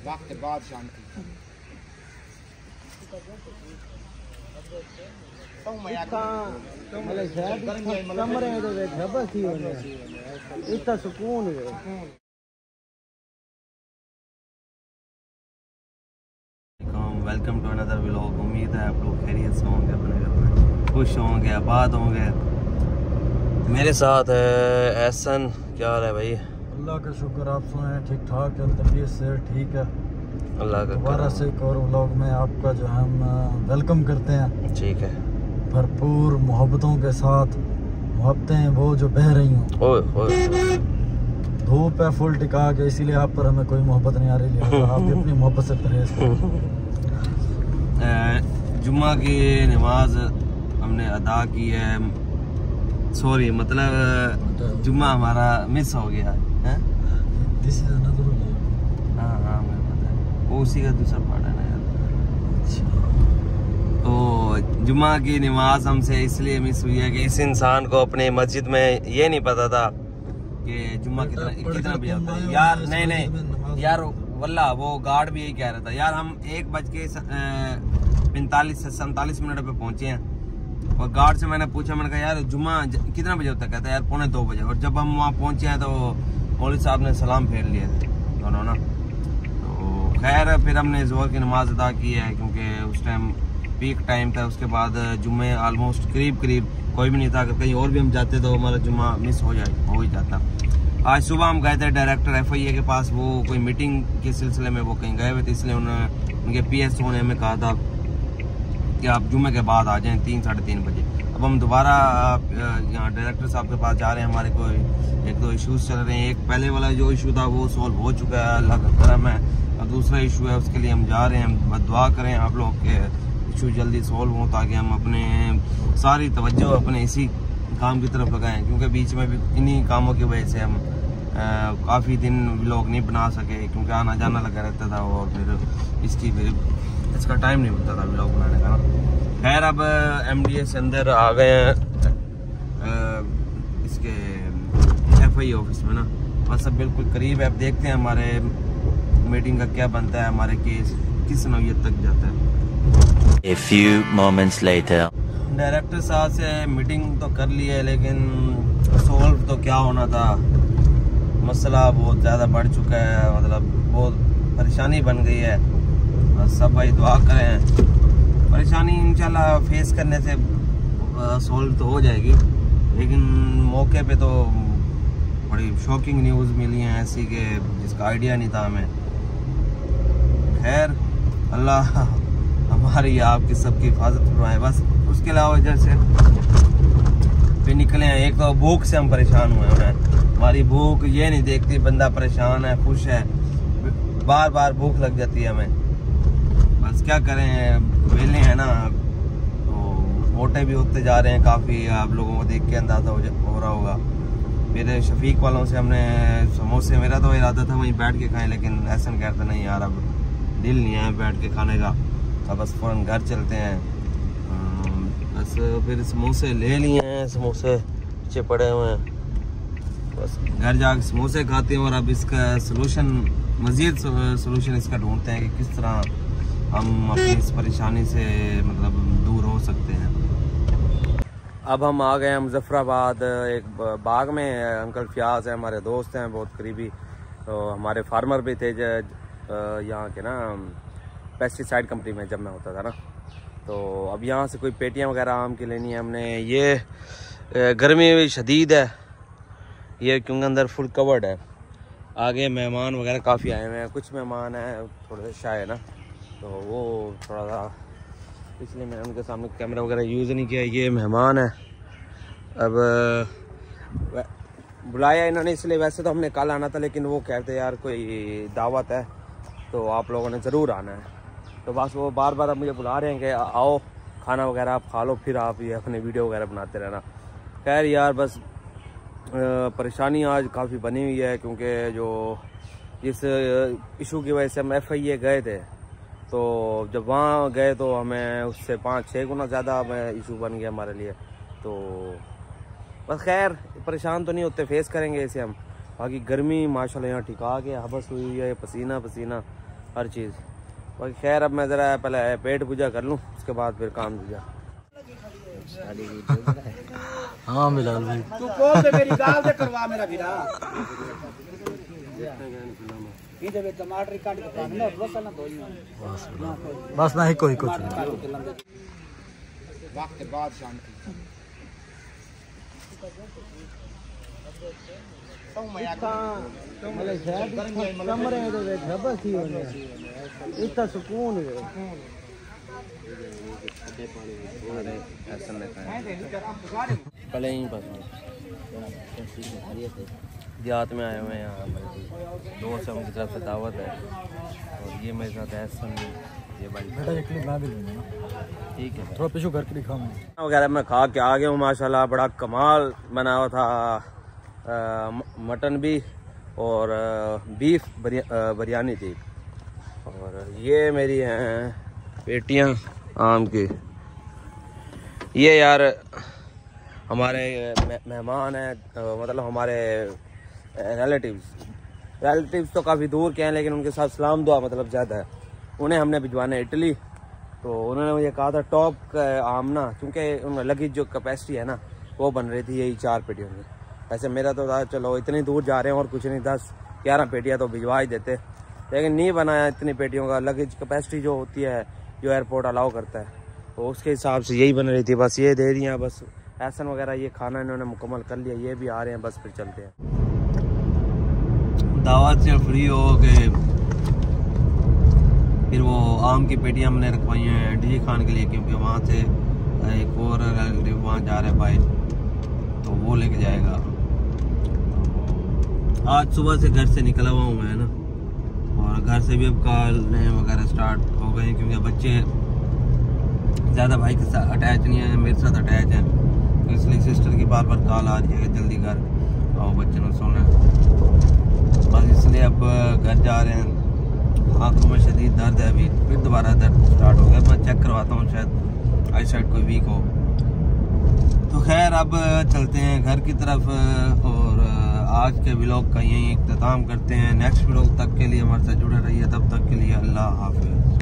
वक्त बाद शांति। सुकून वेलकम टू अनदर व्लॉग। उम्मीद है आप लोग खैरियत से होंगे, अपने घर में खुश होंगे, आबाद होंगे। मेरे साथ है एहसन। क्या हाल है भाई? अल्लाह का शुक्र, आप सुनाएं? ठीक ठाक है, तबीयत से ठीक है अल्लाह का। दोबारा से एक और व्लॉग में आपका जो हम वेलकम करते हैं। ठीक है, भरपूर मोहब्बतों के साथ। मोहब्बतें वो जो बह रही हों, धूप है फुल टिका के, इसीलिए आप पर हमें कोई मोहब्बत नहीं आ रही है। आप भी अपनी मोहब्बत से परहेज करें। जुम्मा की नमाज हमने अदा की है। सॉरी, मतलब जुम्मा हमारा मिस हो गया है। This is another vlog. हाँ मुझे पता है, वो उसी का दूसरा पार्ट है ना यार। अच्छा, तो जुम्मा की नमाज हमसे इसलिए मिस हुई है कि इस इंसान को अपने मस्जिद में ये नहीं पता था कि जुम्मा कितना बजे होता है। यार नहीं यार, वल्ला वो गार्ड भी यही कह रहा था यार। हम 1:45 से 47 मिनट पे पहुंचे हैं और गार्ड से मैंने पूछा, मैंने कहा यार जुम्मा कितना बजे होता है? कहता है यार 1:45 बजे। और जब हम वहाँ पहुंचे हैं तो मौलवी साहब ने सलाम फेर लिए थे दोनों ना। तो खैर फिर हमने जोहर की नमाज अदा की है क्योंकि उस टाइम पीक टाइम था। उसके बाद जुम्मे ऑलमोस्ट करीब कोई भी नहीं था। अगर कहीं और भी हम जाते तो हमारा जुम्मा मिस हो ही जाता। आज सुबह हम गए थे डायरेक्टर FIA के पास, वो कोई मीटिंग के सिलसिले में वो कहीं गए हुए थे, इसलिए उनके PSO ने हमें कहा था कि आप जुम्मे के बाद आ जाएं 3 साढ़े 3 बजे। अब हम दोबारा यहाँ डायरेक्टर साहब के पास जा रहे हैं। हमारे कोई 1-2 इश्यूज चल रहे हैं। एक पहले वाला जो इशू था वो सॉल्व हो चुका है, अल्लाह का करम है। और दूसरा इशू है, उसके लिए हम जा रहे हैं। दुआ करें आप लोग के इशू जल्दी सॉल्व हो ताकि हम अपने सारी तवज्जो अपने इसी काम की तरफ लगाएं, क्योंकि बीच में भी इन्हीं कामों की वजह से हम काफ़ी दिन व्लॉग नहीं बना सके, क्योंकि आना जाना लगा रहता था और फिर इसका टाइम नहीं मिलता था व्लॉग बनाने का ना। खैर अब MDA से अंदर आ गए हैं इसके FIA ऑफिस में ना। बस अब बिल्कुल करीब है। अब देखते हैं हमारे मीटिंग का क्या बनता है, हमारे केस किस नौयत तक जाता है। A few moments later. Director साहब से मीटिंग तो कर ली है, लेकिन सॉल्व तो क्या होना था, मसला बहुत ज़्यादा बढ़ चुका है। मतलब बहुत परेशानी बन गई है। बस सब भाई दुआ करें, परेशानी इंशाल्लाह फेस करने से सॉल्व तो हो जाएगी। लेकिन मौके पे तो बड़ी शॉकिंग न्यूज़ मिली हैं ऐसी कि जिसका आइडिया नहीं था हमें। खैर अल्लाह हमारी आपकी सबकी हिफाजत फरमाए। बस उसके अलावा जैसे फिर निकले हैं। एक तो भूख से हम परेशान हुए हैं। हमारी भूख ये नहीं देखती बंदा परेशान है खुश है, बार बार भूख लग जाती है हमें। बस क्या करें, वेले हैं ना, तो मोटे भी होते जा रहे हैं काफ़ी। आप लोगों को देख के अंदाज़ा हो रहा होगा। मेरे शफीक वालों से हमने समोसे, मेरा तो इरादा था वहीं बैठ के खाएं, लेकिन ऐसा कहते नहीं यार अब दिल नहीं है बैठ के खाने का, अब बस फ़ौरन घर चलते हैं। बस फिर समोसे ले लिए हैं, समोसे पीछे पड़े हुए हैं। बस घर जाकर समोसे खाते हैं और अब इसका सलूशन, मज़ीद सलूशन इसका ढूंढते हैं कि किस तरह हम अपनी इस परेशानी से मतलब दूर हो सकते हैं। अब हम आ गए हैं मुजफ्फराबाद। एक बाग में अंकल फयाज है, हमारे दोस्त हैं बहुत करीबी। तो हमारे फार्मर भी थे यहाँ के ना, पेस्टिसाइड कंपनी में जब मैं होता था ना। तो अब यहाँ से कोई पेटियाँ वगैरह आम की लेनी है हमने। ये गर्मी भी शदीद है ये, क्योंकि अंदर फुल कवर्ड है। आगे मेहमान वगैरह काफ़ी आए हुए हैं। कुछ मेहमान हैं थोड़े से शाय है ना, तो वो थोड़ा सा इसलिए मैंने उनके सामने कैमरा वगैरह यूज़ नहीं किया। ये मेहमान है, अब बुलाया इन्होंने इसलिए। वैसे तो हमने कल आना था, लेकिन वो कहते यार कोई दावत है तो आप लोगों ने ज़रूर आना है। तो बस वो बार बार अब मुझे बुला रहे हैं कि आओ खाना वगैरह आप खा लो, फिर आप ये अपने वीडियो वगैरह बनाते रहना। खैर यार बस परेशानी आज काफ़ी बनी हुई है, क्योंकि जो इस इशू की वजह से हम FIA गए थे, तो जब वहाँ गए तो हमें उससे 5-6 गुना ज़्यादा इशू बन गया हमारे लिए। तो बस खैर परेशान तो नहीं होते, फेस करेंगे इसे हम। बाकी गर्मी माशाल्लाह यहाँ टिका के हबस हुई है, पसीना पसीना हर चीज़। बाकी खैर अब मैं ज़रा पहले पेट पूजा कर लूँ, उसके बाद फिर काम दूजा। हाँ बिलाल भाई तू कॉल पे मेरी गाल दे करवा मेरा वीरा इधर में टमाटर काट के पानी ना बस ना दो बस नहीं कोई कुछ वक्त बाद शांति कमरे में बस ही होने इतना सुकून है। पहले ही बस देहात में आए हुए हैं, यहाँ दोस्त है उनकी तरफ से दावत है और ये मेरे साथ एहसन, ये भाई बेटा एक क्लिप मैं भी लूँगा ना, ठीक है। थोड़ा पीछे घर के दिखाऊंगा वगैरह मैं खा के आ गया हूँ माशाल्लाह, बड़ा कमाल बना हुआ था। मटन भी और बीफ बिरयानी थी। और ये मेरी हैं पेटियाँ आम की। ये यार हमारे मेहमान हैं, मतलब हमारे रिलेटिव्स तो काफ़ी दूर के हैं, लेकिन उनके साथ सलाम दुआ मतलब ज़्यादा है। उन्हें हमने भिजवाना इटली, तो उन्होंने मुझे कहा था टॉप का आम ना, क्योंकि उन लगेज जो कैपेसिटी है ना वो बन रही थी यही 4 पेटियों में। ऐसे मेरा तो था चलो इतनी दूर जा रहे हैं और कुछ नहीं 10-11 पेटियाँ तो भिजवा ही देते, लेकिन नहीं बनाया इतनी पेटियों का। लगेज कैपेसिटी जो होती है जो एयरपोर्ट अलाउ करता है, तो उसके हिसाब से यही बन रही थी। बस ये दे दिया, बस एहसन वगैरह ये खाना इन्होंने मुकम्मल कर लिया। ये भी आ रहे हैं, बस फिर चलते हैं। दावत से फ्री हो गए, फिर वो आम की पेटियाँ हमने रखवाई हैं डीजी खान के लिए, क्योंकि वहाँ से एक और रिलेटिव वहाँ जा रहे भाई, तो वो लेके जाएगा। तो आज सुबह से घर से निकला हुआ हूँ मैं ना, और घर से भी अब कॉल वगैरह स्टार्ट हो गए, क्योंकि बच्चे ज़्यादा भाई के साथ अटैच नहीं है, मेरे साथ अटैच है, तो इसलिए सिस्टर की बार बार कॉल आ रही है जल्दी घर आओ, बच्चे ने सोना है। बस इसलिए अब घर जा रहे हैं। आँखों में शदीद दर्द है, अभी फिर दोबारा दर्द स्टार्ट हो गया। मैं चेक करवाता हूँ, शायद आई साइड कोई वीक हो। तो खैर अब चलते हैं घर की तरफ, और आज के व्लॉग का यहीं इख्तिताम करते हैं। नेक्स्ट व्लॉग तक के लिए हमारे साथ जुड़े रहिए, तब तक के लिए अल्लाह हाफिज़।